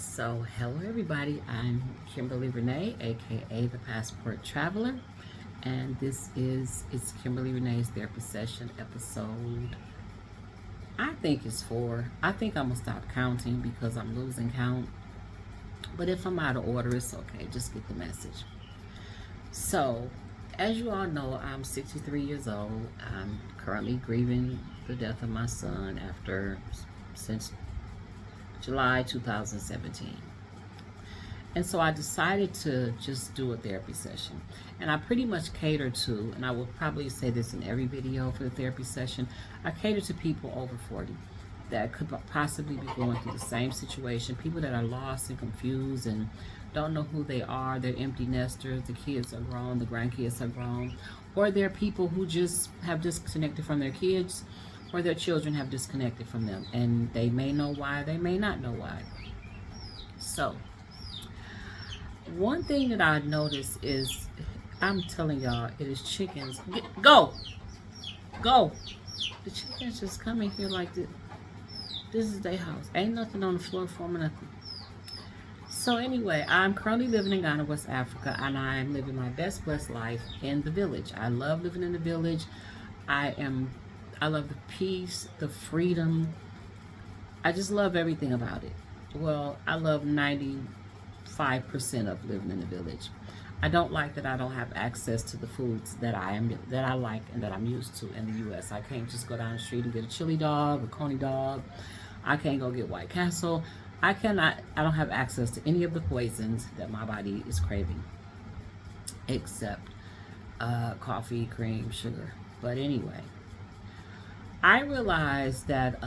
So, hello everybody. I'm Kimberly Renee, aka the Passport Traveler, and this is it's Kimberly Renee's therapy session episode. I think it's 4. I think I'm gonna stop counting because I'm losing count. But if I'm out of order, it's okay. Just get the message. So, as you all know, I'm 63 years old. I'm currently grieving the death of my son since July 2017. And so I decided to just do a therapy session. And I pretty much cater to, and I will probably say this in every video for the therapy session, I cater to people over 40 that could possibly be going through the same situation, people that are lost and confused and don't know who they are. They're empty nesters, the kids are grown, the grandkids are grown, or they're people who just have disconnected from their kids, or their children have disconnected from them, and they may know why, they may not know why. So one thing that I noticed is, I'm telling y'all, it is chickens. Go! The chickens just come in here like this. This is their house. Ain't nothing on the floor for me, nothing. So anyway, I'm currently living in Ghana, West Africa, and I'm living my best blessed life in the village. I love living in the village. I love the peace, the freedom. I just love everything about it. Well, I love 95% of living in the village. I don't like that I don't have access to the foods that I like and that I'm used to in the US. I can't just go down the street and get a chili dog, a coney dog. I can't go get White Castle. I don't have access to any of the poisons that my body is craving, except coffee, cream, sugar. But anyway, I realized that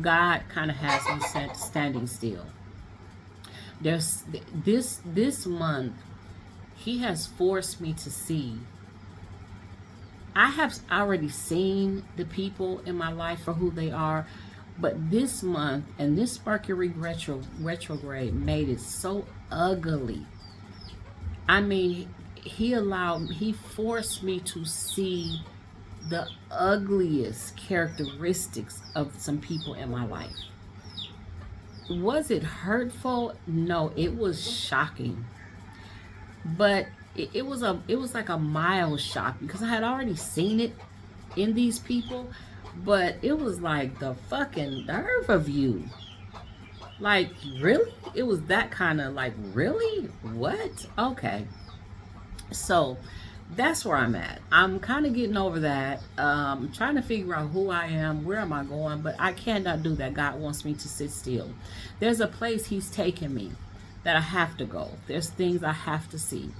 God kind of has me standing still. There's this month, He has forced me to see. I have already seen the people in my life for who they are, but this month and this Mercury retrograde made it so ugly. I mean, He forced me to see the ugliest characteristics of some people in my life. Was it hurtful? No, it was shocking. But it was like a mild shock because I had already seen it in these people, but it was like, the fucking nerve of you. Like, really? It was that kind of like, really? What? Okay. So that's where I'm at. I'm kind of getting over that. Trying to figure out who I am, where am I going, but I cannot do that. God wants me to sit still. There's a place He's taken me that I have to go. There's things I have to see.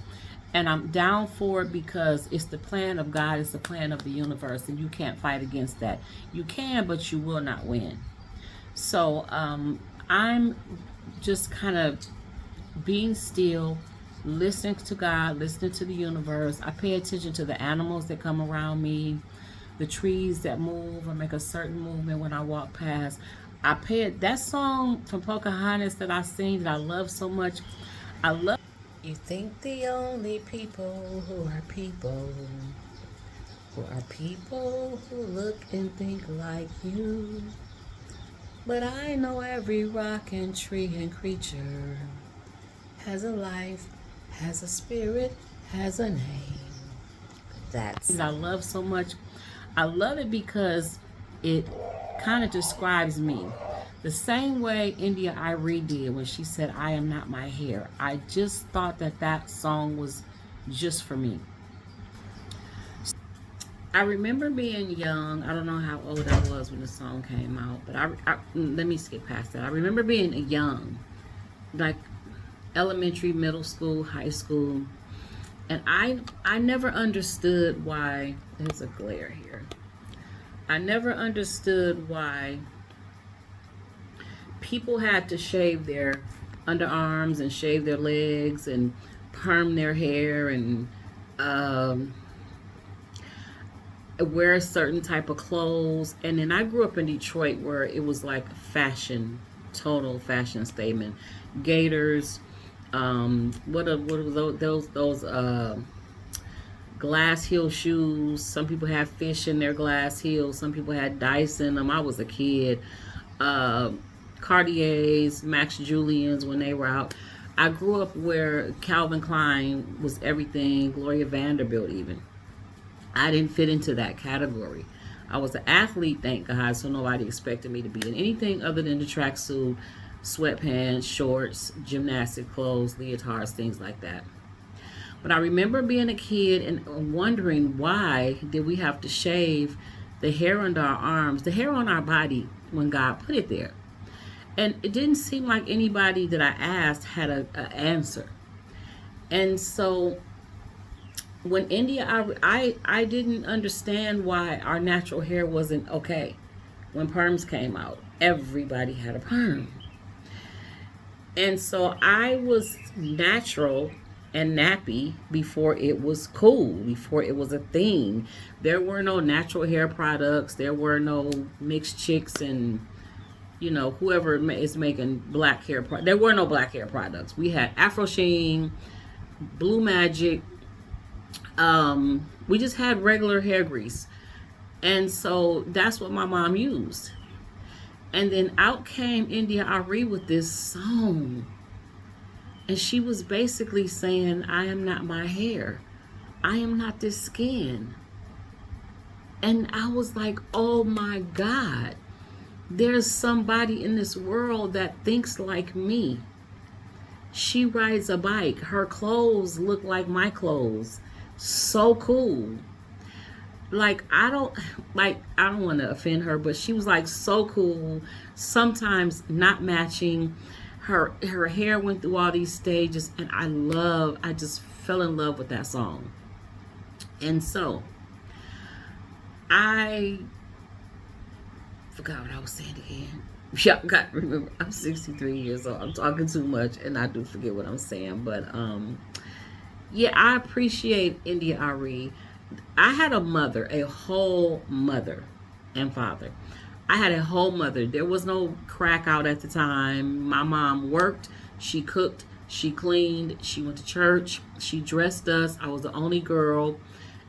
And I'm down for it because it's the plan of God, it's the plan of the universe, and you can't fight against that. You can, but you will not win. So I'm just kind of being still, listening to God, listening to the universe. I pay attention to the animals that come around me, the trees that move or make a certain movement when I walk past. I pay that song from Pocahontas that I sing that I love so much. I love. You think the only people who are people who look and think like you. But I know every rock and tree and creature has a life, has a spirit, has a name. That's I love so much. I love it because it kind of describes me. The same way India Irie did when she said, "I am not my hair." I just thought that song was just for me. I remember being young. I don't know how old I was when the song came out, but let me skip past that. I remember being young, like elementary, middle school, high school, and I never understood why. There's a glare here. I never understood why people had to shave their underarms and shave their legs and perm their hair and wear a certain type of clothes. And then I grew up in Detroit where it was like fashion, total fashion statement. Gators, what are those glass heel shoes. Some people had fish in their glass heels. Some people had dice in them. I was a kid. Cartiers, Max Julians when they were out. I grew up where Calvin Klein was everything, Gloria Vanderbilt even. I didn't fit into that category. I was an athlete, thank God, so nobody expected me to be in anything other than the tracksuit, sweatpants, shorts, gymnastic clothes, leotards, things like that. But I remember being a kid and wondering, why did we have to shave the hair under our arms, the hair on our body, when God put it there? And it didn't seem like anybody that I asked had an answer. And so when India, I didn't understand why our natural hair wasn't okay. When perms came out, everybody had a perm. And so I was natural and nappy before it was cool, before it was a thing. There were no natural hair products. There were no mixed chicks and, you know, whoever is making black hair. There were no black hair products. We had Afro Sheen, Blue Magic. We just had regular hair grease. And so that's what my mom used. And then out came India Ari with this song. And she was basically saying, I am not my hair. I am not this skin. And I was like, oh my God. There's somebody in this world that thinks like me. She rides a bike. Her clothes look like my clothes. So cool. Like, I don't want to offend her, but she was like so cool. Sometimes not matching. Her hair went through all these stages, and I just fell in love with that song. And so I forgot what I was saying again. Y'all got to remember, I'm 63 years old. I'm talking too much, and I do forget what I'm saying. But yeah, I appreciate India Ari. I had a mother, a whole mother and father. I had a whole mother. There was no crack out at the time. My mom worked, she cooked, she cleaned, she went to church, she dressed us. I was the only girl.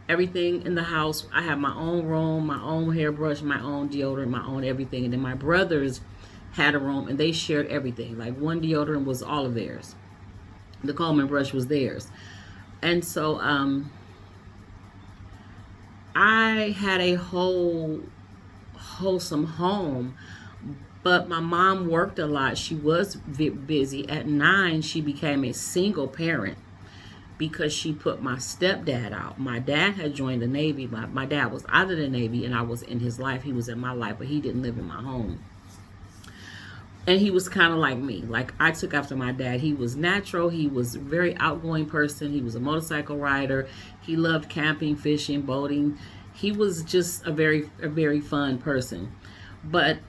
Everything in the house, I had my own room, my own hairbrush, my own deodorant, my own everything. And then my brothers had a room and they shared everything. Like one deodorant was all of theirs. The comb and brush was theirs. And so I had a whole wholesome home, but my mom worked a lot. She was busy. At 9, she became a single parent because she put my stepdad out. My dad had joined the Navy. My dad was out of the Navy, and I was in his life. He was in my life, but he didn't live in my home. And he was kind of like me. Like, I took after my dad. He was natural. He was a very outgoing person. He was a motorcycle rider. He loved camping, fishing, boating. He was just a very fun person. But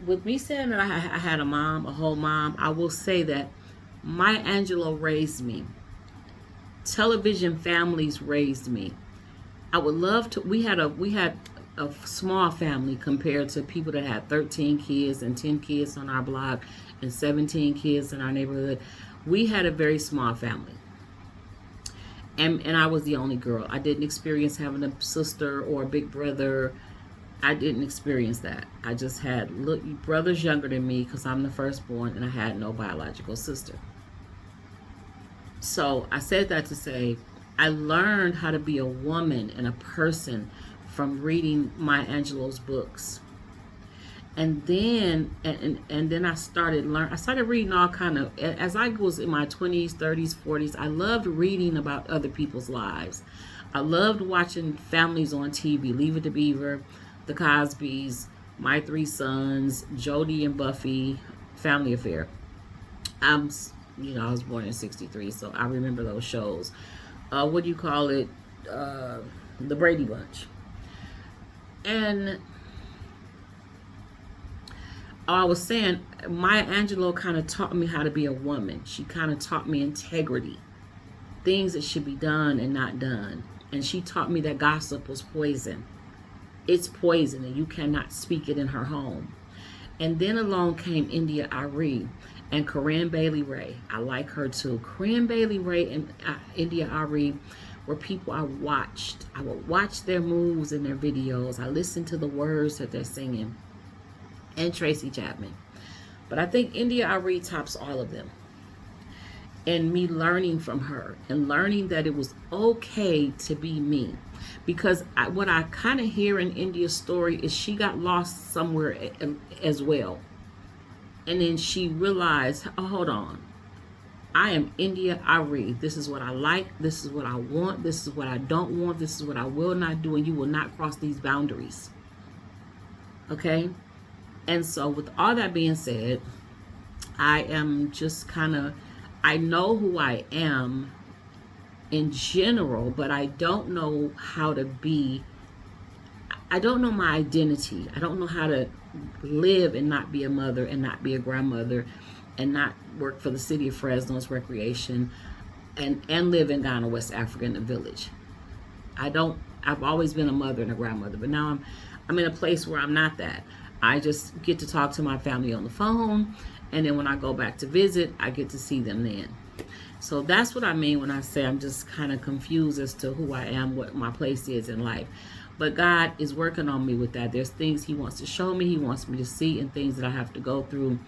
with me saying that I had a mom, a whole mom, I will say that Maya Angelou raised me. Television families raised me. I would love to. We had a small family compared to people that had 13 kids and 10 kids on our block and 17 kids in our neighborhood. We had a very small family. And I was the only girl. I didn't experience having a sister or a big brother. I didn't experience that. I just had brothers younger than me because I'm the firstborn, and I had no biological sister. So I said that to say I learned how to be a woman and a person from reading Maya Angelou's books. And then and then I started reading all kind of, as I was in my 20s, 30s, 40s, I loved reading about other people's lives. I loved watching families on TV, Leave It to Beaver, The Cosbys, My Three Sons, Jody and Buffy, Family Affair. I was born in 63, so I remember those shows. The Brady Bunch. And I was saying, Maya Angelou kind of taught me how to be a woman. She kind of taught me integrity, things that should be done and not done. And she taught me that gossip was poison. It's poison, and you cannot speak it in her home. And then along came India Ari and Corinne Bailey Ray. I like her too. Corinne Bailey Ray and India Ari were people I watched. I would watch their moves and their videos. I listened to the words that they're singing. and Tracy Chapman. But I think India Arie tops all of them. And me learning from her and learning that it was okay to be me. Because what I kind of hear in India's story is she got lost somewhere as well. And then she realized, oh, hold on. I am India Arie. This is what I like. This is what I want. This is what I don't want. This is what I will not do. And you will not cross these boundaries. Okay? And so with all that being said, I am just kind of, I know who I am in general, but I don't know how to be, I don't know my identity. I don't know how to live and not be a mother and not be a grandmother and not work for the city of Fresno's recreation and live in Ghana, West Africa in the village. I've always been a mother and a grandmother, but now I'm in a place where I'm not that. I just get to talk to my family on the phone, and then when I go back to visit, I get to see them then. So that's what I mean when I say I'm just kind of confused as to who I am, what my place is in life. But God is working on me with that. There's things He wants to show me, He wants me to see, and things that I have to go through,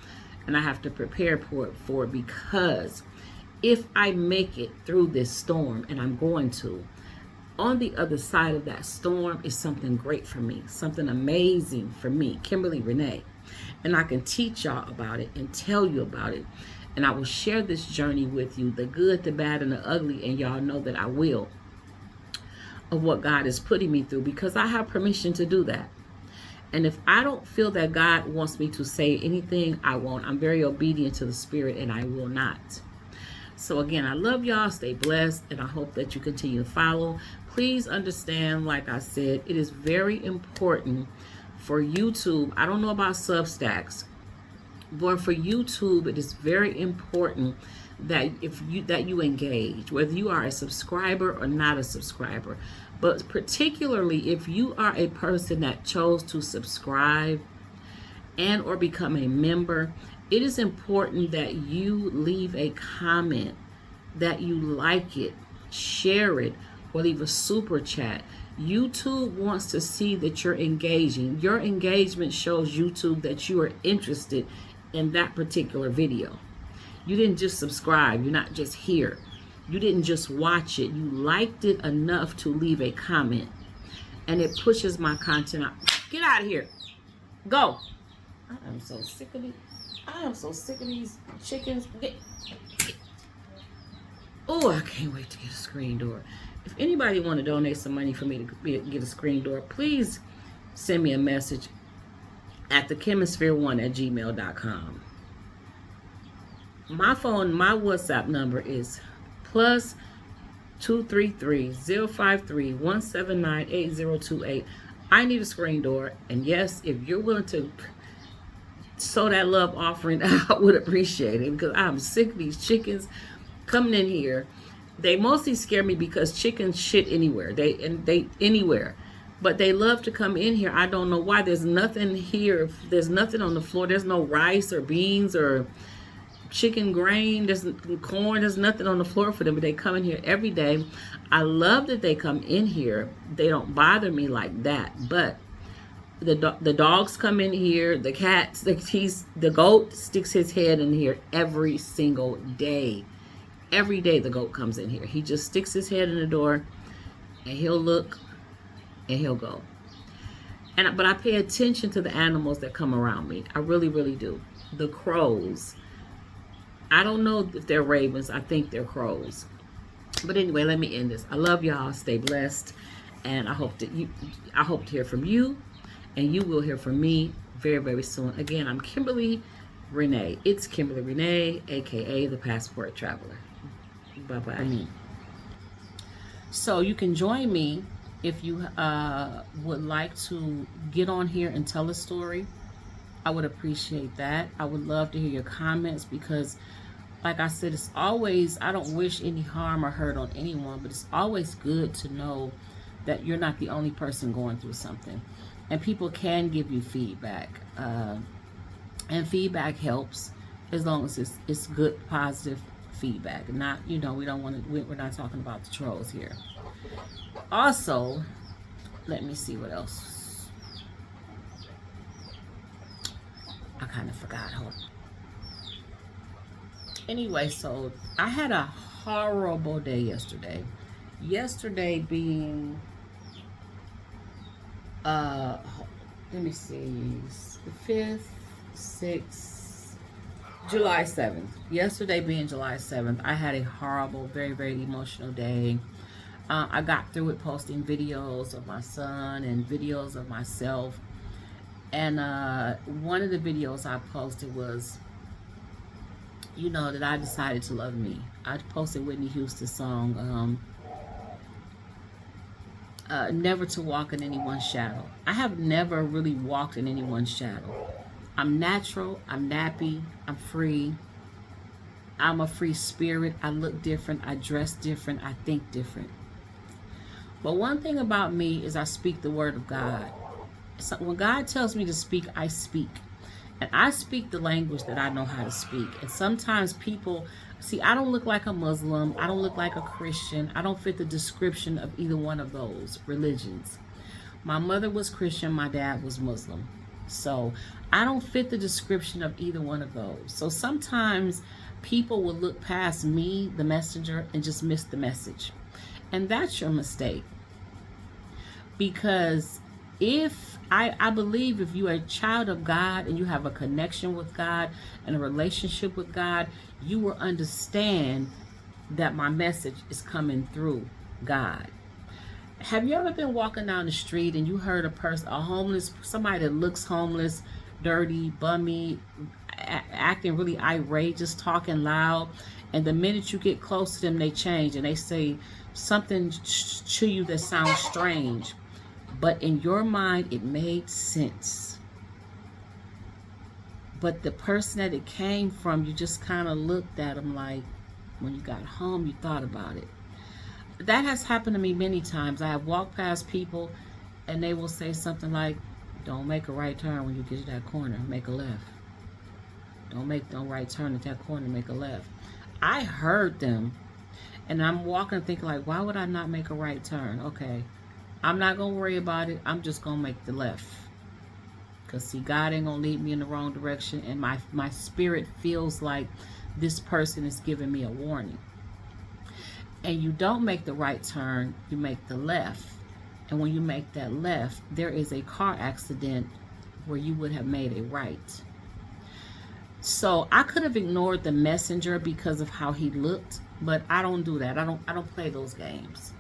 and I have to prepare for it, because if I make it through this storm, and I'm going to, on the other side of that storm is something great for me, something amazing for me, Kimberly, Renee. And I can teach y'all about it and tell you about it. And I will share this journey with you, the good, the bad, and the ugly. And y'all know that I will, of what God is putting me through, because I have permission to do that. And if I don't feel that God wants me to say anything, I won't. I'm very obedient to the Spirit, and I will not. So again, I love y'all. Stay blessed, and I hope that you continue to follow. Please understand, like I said, it is very important for YouTube. I don't know about Substacks, but for YouTube, it is very important that you engage, whether you are a subscriber or not a subscriber. But particularly if you are a person that chose to subscribe and or become a member, it is important that you leave a comment, that you like it, share it, or leave a super chat. YouTube wants to see that you're engaging. Your engagement shows YouTube that you are interested in that particular video. You didn't just subscribe. You're not just here. You didn't just watch it. You liked it enough to leave a comment. And it pushes my content out. Get out of here. Go. I am so sick of these. I am so sick of these chickens. Oh, I can't wait to get a screen door. If anybody want to donate some money for me to get a screen door, please send me a message at thechemisphere1@gmail.com. My phone, my WhatsApp number is +233-053-179-8028. I need a screen door. And yes, if you're willing to sow that love offering, I would appreciate it, because I'm sick of these chickens coming in here. They mostly scare me because chickens shit anywhere. They anywhere. But they love to come in here. I don't know why. There's nothing here. There's nothing on the floor. There's no rice or beans or chicken grain. There's corn. There's nothing on the floor for them. But they come in here every day. I love that they come in here. They don't bother me like that. But the dogs come in here. The cats, the goat sticks his head in here every single day. Every day the goat comes in here. He just sticks his head in the door, and he'll look, and he'll go. But I pay attention to the animals that come around me. I really, really do. The crows. I don't know if they're ravens. I think they're crows. But anyway, let me end this. I love y'all. Stay blessed, and I hope to hear from you, and you will hear from me very, very soon. Again, I'm Kimberly Renee. It's Kimberly Renee, aka the Passport Traveler. Bye-bye. So you can join me if you would like to get on here and tell a story. I would appreciate that. I would love to hear your comments, because like I said, it's always, I don't wish any harm or hurt on anyone, but it's always good to know that you're not the only person going through something. And people can give you feedback. And feedback helps, as long as it's good, positive feedback. Not, we don't want to, we're not talking about the trolls here. Also, let me see what else. I kind of forgot. Hold on. Anyway, so I had a horrible day yesterday. Yesterday being, let me see, the 5th, 6th, July 7th. Yesterday being July 7th, I had a horrible, very, very emotional day. I got through with posting videos of my son and videos of myself. And one of the videos I posted was, you know, that I decided to love me. I posted Whitney Houston's song, Never to Walk in Anyone's Shadow. I have never really walked in anyone's shadow. I'm natural, I'm nappy, I'm free. I'm a free spirit. I look different, I dress different, I think different. But one thing about me is I speak the word of God. So when God tells me to speak, I speak. And I speak the language that I know how to speak. And sometimes people, see, I don't look like a Muslim. I don't look like a Christian. I don't fit the description of either one of those religions. My mother was Christian. My dad was Muslim. So I don't fit the description of either one of those. So sometimes people will look past me, the messenger, and just miss the message. And that's your mistake. Because I believe if you are a child of God and you have a connection with God and a relationship with God, you will understand that my message is coming through God. Have you ever been walking down the street and you heard a person, a homeless, somebody that looks homeless, dirty, bummy, acting really irate, just talking loud, and the minute you get close to them, they change and they say something to you that sounds strange, but in your mind it made sense. But the person that it came from, you just kind of looked at them like, when you got home, you thought about it. That has happened to me many times. I have walked past people and they will say something like, don't make a right turn when you get to that corner, make a left. Don't make no right turn at that corner, make a left. I heard them and I'm walking thinking like, why would I not make a right turn? Okay, I'm not going to worry about it. I'm just going to make the left. Because see, God ain't going to lead me in the wrong direction. And my spirit feels like this person is giving me a warning. And you don't make the right turn, you make the left. And when you make that left, there is a car accident where you would have made a right. So I could have ignored the messenger because of how he looked, but I don't do that. I don't play those games.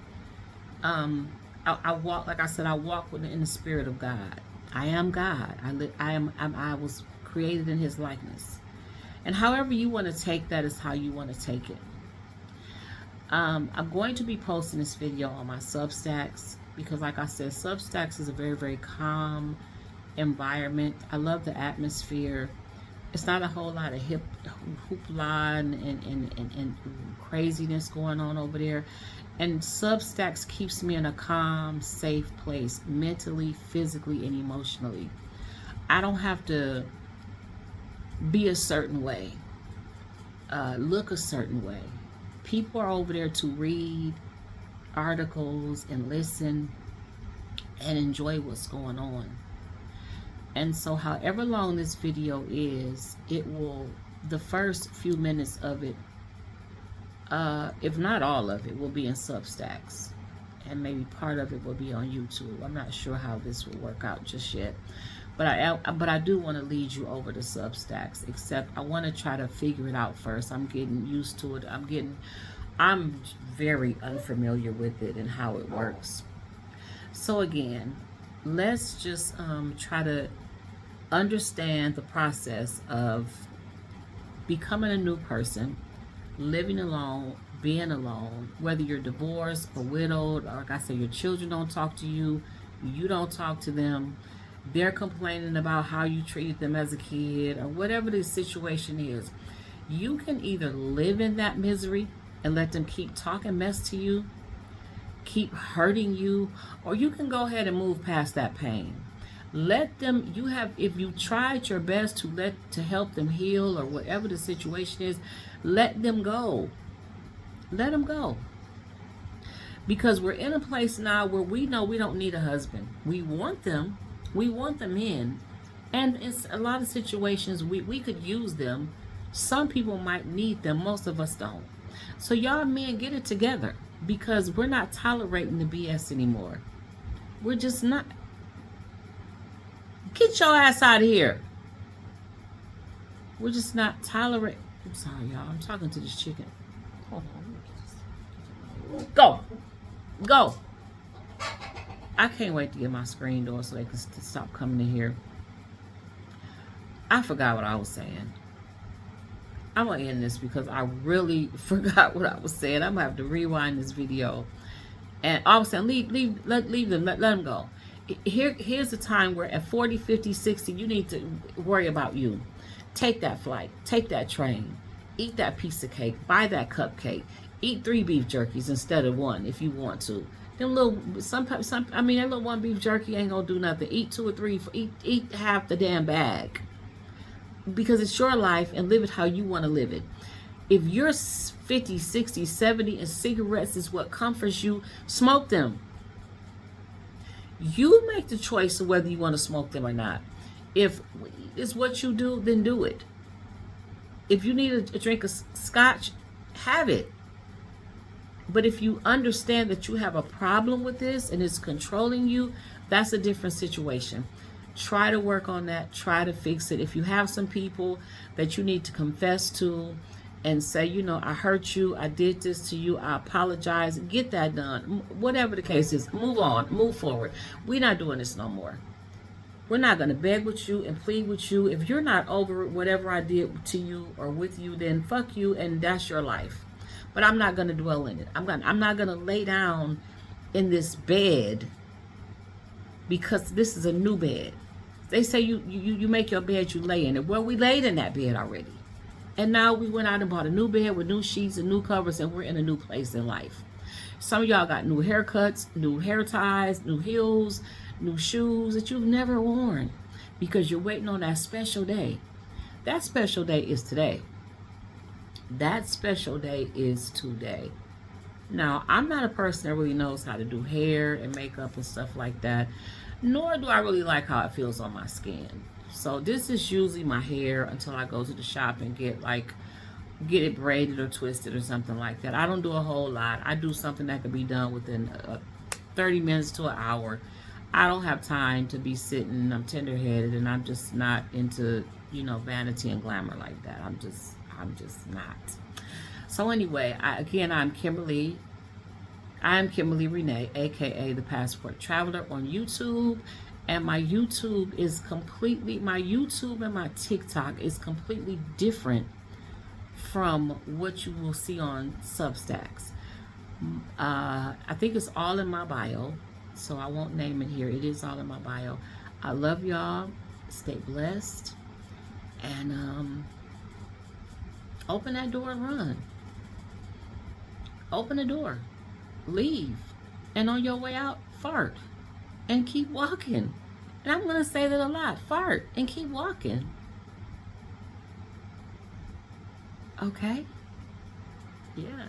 I walk, like I said, I walk in the spirit of God. I am God. I was created in His likeness. And however you want to take that is how you want to take it. I'm going to be posting this video on my Substacks because, like I said, Substacks is a very, very calm environment. I love the atmosphere. It's not a whole lot of hoopla and craziness going on over there. And Substacks keeps me in a calm, safe place, mentally, physically, and emotionally. I don't have to be a certain way, look a certain way. People are over there to read articles and listen and enjoy what's going on. And so however long this video is, it will, the first few minutes of it, if not all of it, will be in Substacks. And maybe part of it will be on YouTube. I'm not sure how this will work out just yet. But I do want to lead you over to Substacks, except I want to try to figure it out first. I'm getting used to it. I'm very unfamiliar with it and how it works. So again, let's just try to understand the process of becoming a new person, living alone, being alone, whether you're divorced or widowed, or like I said, your children don't talk to you, you don't talk to them, they're complaining about how you treated them as a kid, or whatever the situation is. You can either live in that misery and let them keep talking mess to you, keep hurting you, or you can go ahead and move past that pain. Let them, if you tried your best to help them heal or whatever the situation is, let them go. Let them go. Because we're in a place now where we know we don't need a husband. We want them in, And it's a lot of situations we could use them. Some people might need them, most of us don't. So y'all men, get it together, because we're not tolerating the BS anymore. We're just not. Get your ass out of here. We're just not tolerating. I'm sorry, y'all. I'm talking to this chicken. Hold on. Go. Go. I can't wait to get my screen door so they can stop coming in here. I forgot what I was saying. I'm going to end this because I really forgot what I was saying. I'm going to have to rewind this video. And I was saying, leave them, let them go. Here's a time where at 40, 50, 60, you need to worry about you. Take that flight. Take that train. Eat that piece of cake. Buy that cupcake. Eat 3 beef jerkies instead of 1 if you want to. Them little, I mean, that little 1 beef jerky ain't going to do nothing. Eat 2 or 3. Eat half the damn bag. Because it's your life, and live it how you want to live it. If you're 50, 60, 70 and cigarettes is what comforts you, smoke them. You make the choice of whether you want to smoke them or not. If it's what you do, then do it. If you need a drink of scotch, have it. But if you understand that you have a problem with this and it's controlling you, that's a different situation. Try to work on that. Try to fix it. If you have some people that you need to confess to and say, you know, I hurt you, I did this to you, I apologize, get that done. Whatever the case is, move on, move forward. We're not doing this no more. We're not going to beg with you and plead with you. If you're not over whatever I did to you or with you, then fuck you, and that's your life. But I'm not going to dwell in it. I'm not going to lay down in this bed, because this is a new bed. They say you make your bed, you lay in it. Well, we laid in that bed already. And now we went out and bought a new bed with new sheets and new covers, and we're in a new place in life. Some of y'all got new haircuts, new hair ties, new heels, new shoes that you've never worn because you're waiting on that special day. That special day is today. That special day is today. Now, I'm not a person that really knows how to do hair and makeup and stuff like that, nor do I really like how it feels on my skin. So this is usually my hair until I go to the shop and get it braided or twisted or something like that. I don't do a whole lot. I do something that can be done within 30 minutes to an hour. I don't have time to be sitting. I'm tender-headed, and I'm just not into, you know, vanity and glamour like that. I'm just not. So anyway, I'm Kimberly. I'm Kimberly Renee, aka the Passport Traveler, on YouTube. And my YouTube and my TikTok is completely different from what you will see on Substacks. I think it's all in my bio, so I won't name it here. It is all in my bio. I love y'all. Stay blessed. And open that door and run. Open the door. Leave. And on your way out, fart. And keep walking. And I'm going to say that a lot. Fart and keep walking. Okay? Yeah.